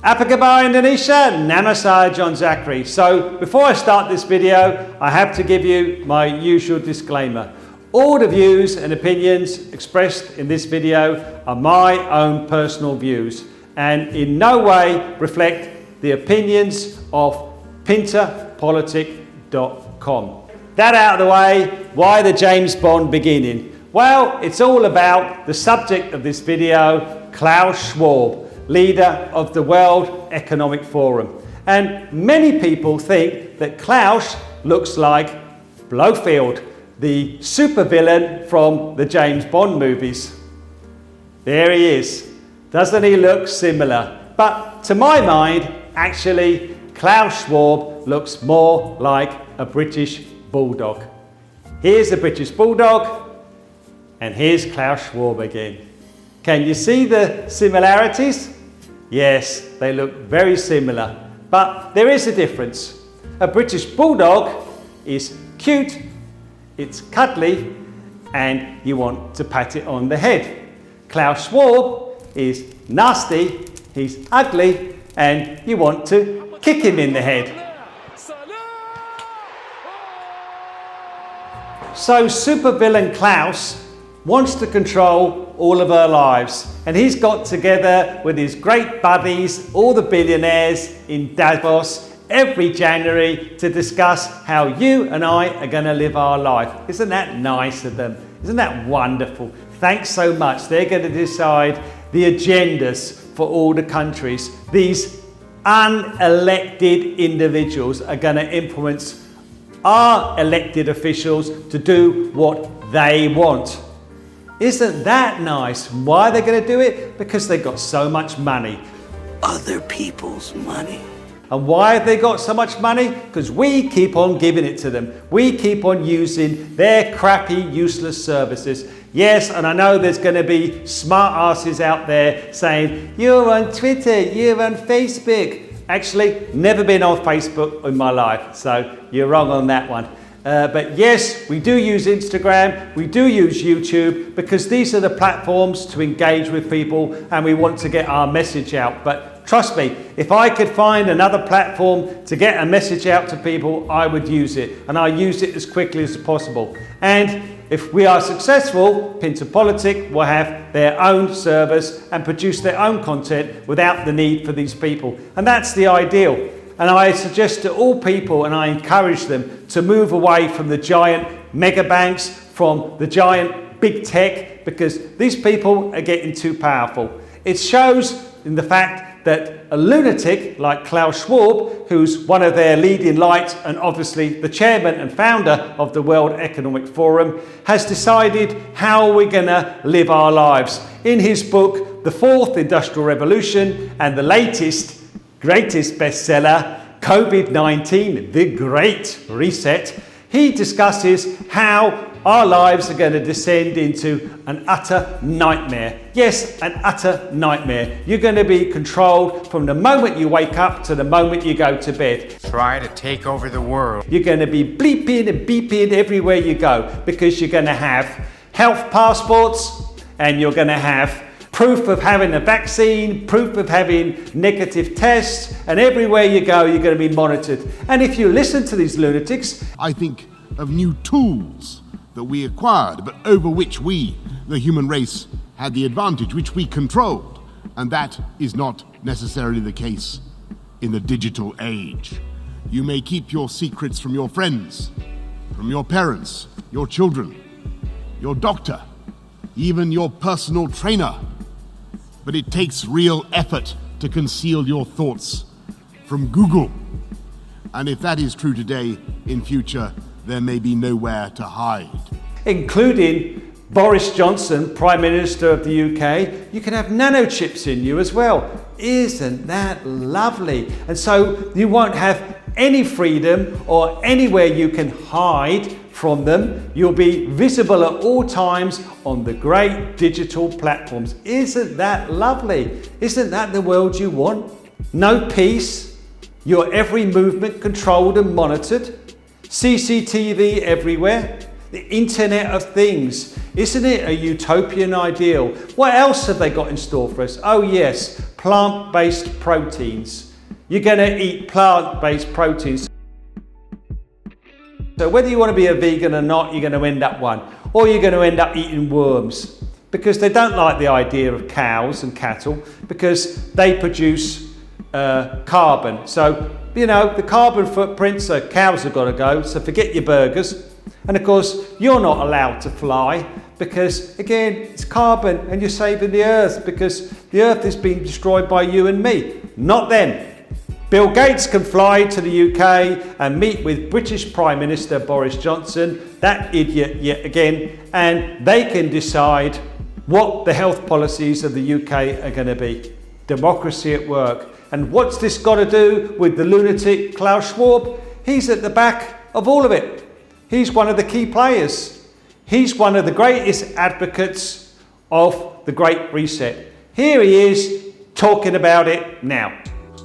Apa kabar Indonesia, Namaste John Zachary. So before I start this video, I have to give you my usual disclaimer. All the views and opinions expressed in this video are my own personal views and in no way reflect the opinions of PinterPolitik.com. That out of the way, why the James Bond beginning? Well, it's all about the subject of this video, Klaus Schwab, leader of the World Economic Forum. And many people think that Klaus looks like Blofeld, the supervillain from the James Bond movies. There he is. Doesn't he look similar? But to my mind, actually, Klaus Schwab looks more like a British bulldog. Here's a British bulldog, and here's Klaus Schwab again. Can you see the similarities? Yes, they look very similar, but there is a difference. A British bulldog is cute, it's cuddly, and you want to pat it on the head. Klaus Schwab is nasty, he's ugly, and you want to kick him in the head. So supervillain Klaus wants to control all of our lives, and he's got together with his great buddies, all the billionaires in Davos every January to discuss how you and I are going to live our life. Isn't that nice of them? Isn't that wonderful? Thanks so much. They're going to decide the agendas for all the countries. These unelected individuals are going to influence our elected officials to do what they want. Isn't that nice? Why are they going to do it? Because they've got so much money. Other people's money. And why have they got so much money? Because we keep on giving it to them. We keep on using their crappy, useless services. Yes, and I know there's going to be smart asses out there saying, you're on Twitter, you're on Facebook. Actually, never been on Facebook in my life, so you're wrong on that one. But yes, we do use Instagram, we do use YouTube, because these are the platforms to engage with people and we want to get our message out. But trust me, if I could find another platform to get a message out to people, I would use it, and I use it as quickly as possible. And if we are successful, PinterPolitik will have their own service and produce their own content without the need for these people. And that's the ideal. And I suggest to all people, and I encourage them to move away from the giant mega banks, from the giant big tech, because these people are getting too powerful. It shows in the fact that a lunatic like Klaus Schwab, who's one of their leading lights and obviously the chairman and founder of the World Economic Forum, has decided how we're going to live our lives. In his book, The Fourth Industrial Revolution, and the greatest bestseller, COVID-19, The Great Reset, he discusses how our lives are going to descend into an utter nightmare. Yes, an utter nightmare. You're going to be controlled from the moment you wake up to the moment you go to bed. Try to take over the world. You're going to be bleeping and beeping everywhere you go, because you're going to have health passports, and you're going to have proof of having a vaccine, proof of having negative tests, and everywhere you go, you're going to be monitored. And if you listen to these lunatics, I think of new tools that we acquired, but over which we, the human race, had the advantage, which we controlled. And that is not necessarily the case in the digital age. You may keep your secrets from your friends, from your parents, your children, your doctor, even your personal trainer. But it takes real effort to conceal your thoughts from Google. And if that is true today, in future, there may be nowhere to hide. Including Boris Johnson, Prime Minister of the UK, you can have nanochips in you as well. Isn't that lovely? And so you won't have any freedom or anywhere you can hide from them. You'll be visible at all times on the great digital platforms. Isn't that lovely? Isn't that the world you want? No peace, your every movement controlled and monitored, CCTV everywhere, the Internet of Things. Isn't it a utopian ideal? What else have they got in store for us? Oh yes, plant-based proteins. You're going to eat plant-based proteins. So whether you want to be a vegan or not, you're going to end up one. Or you're going to end up eating worms. Because they don't like the idea of cows and cattle, because they produce carbon. So, you know, the carbon footprint, so cows have got to go, so forget your burgers. And of course, you're not allowed to fly, because again, it's carbon and you're saving the earth, because the earth is being destroyed by you and me, not them. Bill Gates can fly to the UK and meet with British Prime Minister Boris Johnson, that idiot yet again, and they can decide what the health policies of the UK are going to be. Democracy at work. And what's this got to do with the lunatic Klaus Schwab? He's at the back of all of it. He's one of the key players. He's one of the greatest advocates of the Great Reset. Here he is talking about it now.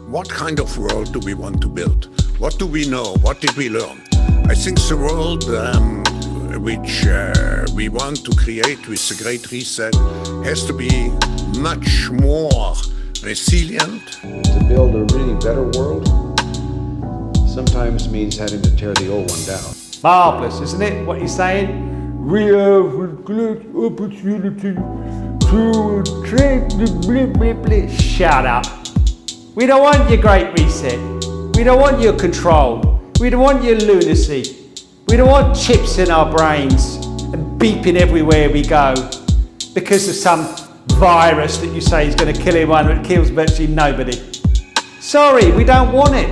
What kind of world do we want to build? What do we know? What did we learn? I think the world which we want to create with the Great Reset has to be much more resilient. To build a really better world sometimes means having to tear the old one down. Marvellous, isn't it, what he's saying? We have a great opportunity to take the blip, blip, blip. Shut up. We don't want your Great Reset. We don't want your control. We don't want your lunacy. We don't want chips in our brains and beeping everywhere we go because of some virus that you say is going to kill everyone and it kills virtually nobody. Sorry, we don't want it.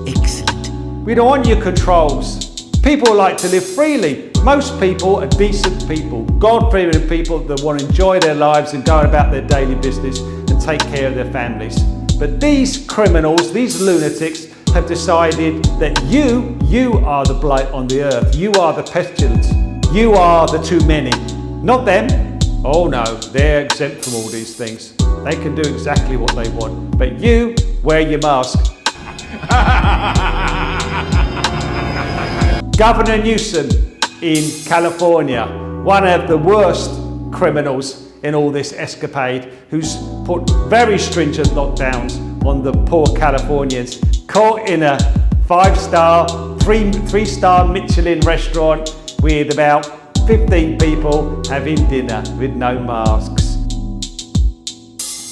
Excellent. We don't want your controls. People like to live freely. Most people are decent people, God-fearing people that want to enjoy their lives and go about their daily business and take care of their families. But these criminals, these lunatics, have decided that you are the blight on the earth. You are the pestilence. You are the too many. Not them. Oh no, they're exempt from all these things. They can do exactly what they want. But you, wear your mask. Governor Newsom in California, one of the worst criminals in all this escapade, who's put very stringent lockdowns on the poor Californians, caught in a three-star Michelin restaurant with about 15 people having dinner with no masks.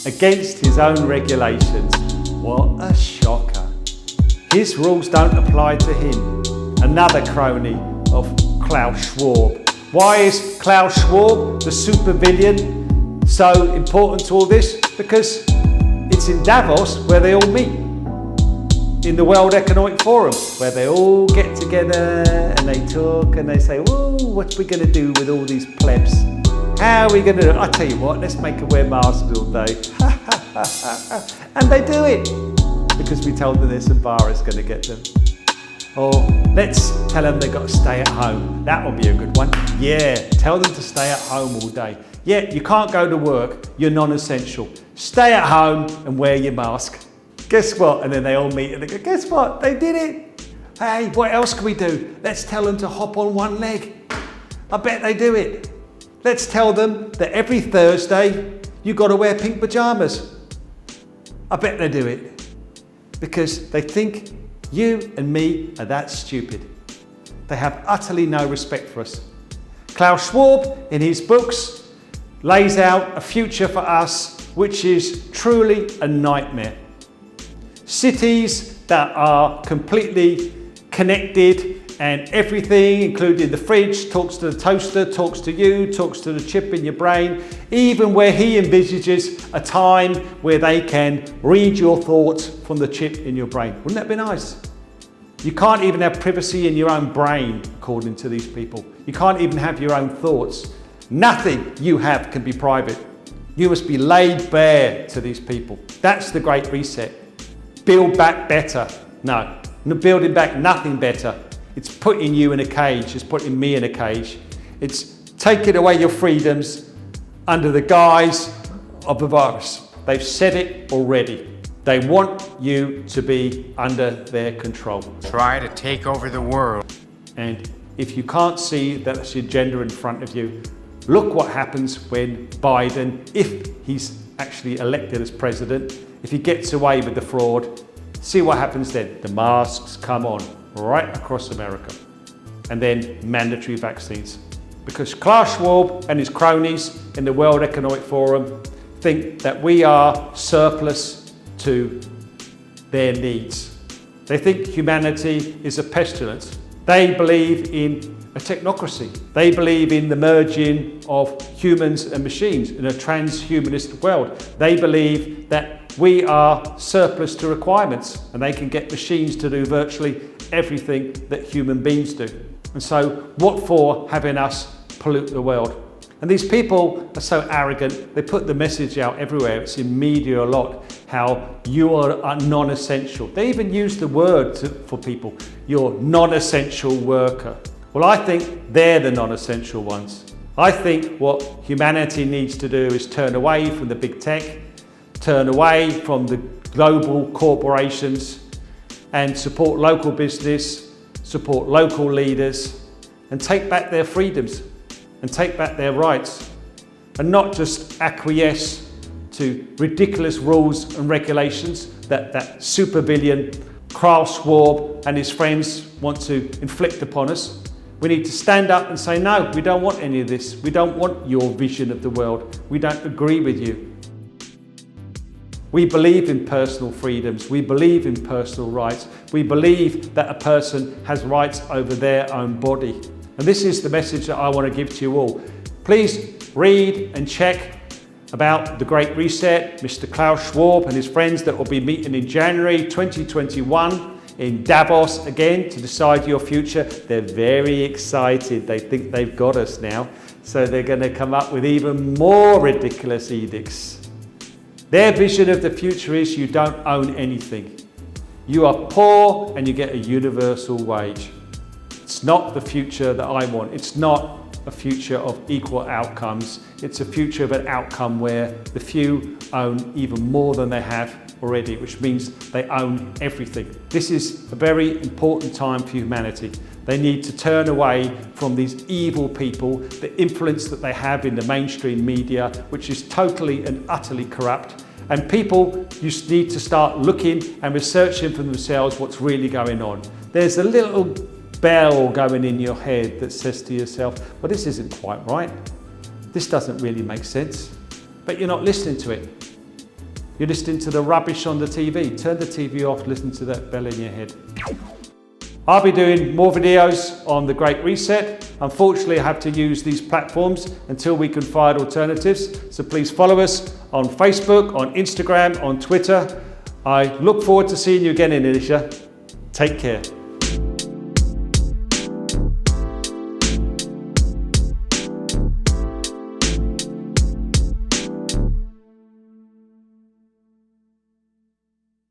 Against his own regulations. What a shocker. His rules don't apply to him. Another crony of Klaus Schwab. Why is Klaus Schwab, the supervillain, so important to all this? Because it's in Davos where they all meet. In the World Economic Forum, where they all get together and they talk and they say, whoa, what are we going to do with all these plebs? How are we going to do it? I tell you what, let's make them wear masks all day. And they do it because we told them there's some virus going to get them. Or let's tell them they've got to stay at home. That will be a good one. Yeah, tell them to stay at home all day. Yeah, you can't go to work, you're non-essential. Stay at home and wear your mask. Guess what? And then they all meet and they go, guess what? They did it. Hey, what else can we do? Let's tell them to hop on one leg. I bet they do it. Let's tell them that every Thursday you've got to wear pink pajamas. I bet they do it. Because they think you and me are that stupid. They have utterly no respect for us. Klaus Schwab, in his books, lays out a future for us which is truly a nightmare. Cities that are completely connected and everything, including the fridge, talks to the toaster, talks to you, talks to the chip in your brain, even where he envisages a time where they can read your thoughts from the chip in your brain. Wouldn't that be nice? You can't even have privacy in your own brain, according to these people. You can't even have your own thoughts. Nothing you have can be private. You must be laid bare to these people. That's the Great Reset. Build back better. No, building back nothing better. It's putting you in a cage. It's putting me in a cage. It's taking away your freedoms under the guise of a virus. They've said it already. They want you to be under their control. Try to take over the world. And if you can't see that that's your agenda in front of you, Look what happens when Biden, if he's actually elected as president, if he gets away with the fraud, see what happens then. The masks come on right across America. And then mandatory vaccines. Because Klaus Schwab and his cronies in the World Economic Forum think that we are surplus to their needs. They think humanity is a pestilence. They believe in a technocracy. They believe in the merging of humans and machines in a transhumanist world. They believe that we are surplus to requirements and they can get machines to do virtually everything that human beings do. And so what for having us pollute the world? And these people are so arrogant, they put the message out everywhere. It's in media a lot, how you are a non-essential. They even use the word for people, you're non-essential worker. Well, I think they're the non-essential ones. I think what humanity needs to do is turn away from the big tech, turn away from the global corporations and support local business, support local leaders and take back their freedoms and take back their rights and not just acquiesce to ridiculous rules and regulations that super villain Klaus Schwab and his friends want to inflict upon us. We need to stand up and say, no, we don't want any of this. We don't want your vision of the world. We don't agree with you. We believe in personal freedoms. We believe in personal rights. We believe that a person has rights over their own body. And this is the message that I want to give to you all. Please read and check about the Great Reset, Mr. Klaus Schwab and his friends that will be meeting in January 2021 in Davos again to decide your future. They're very excited. They think they've got us now. So they're going to come up with even more ridiculous edicts. Their vision of the future is you don't own anything. You are poor and you get a universal wage. It's not the future that I want. It's not a future of equal outcomes. It's a future of an outcome where the few own even more than they have already, which means they own everything. This is a very important time for humanity. They need to turn away from these evil people, the influence that they have in the mainstream media, which is totally and utterly corrupt. And people just need to start looking and researching for themselves what's really going on. There's a little bell going in your head that says to yourself, well, this isn't quite right. This doesn't really make sense. But you're not listening to it. You're listening to the rubbish on the TV. Turn the TV off, listen to that bell in your head. I'll be doing more videos on the Great Reset. Unfortunately, I have to use these platforms until we can find alternatives. So please follow us on Facebook, on Instagram, on Twitter. I look forward to seeing you again in Asia. Take care.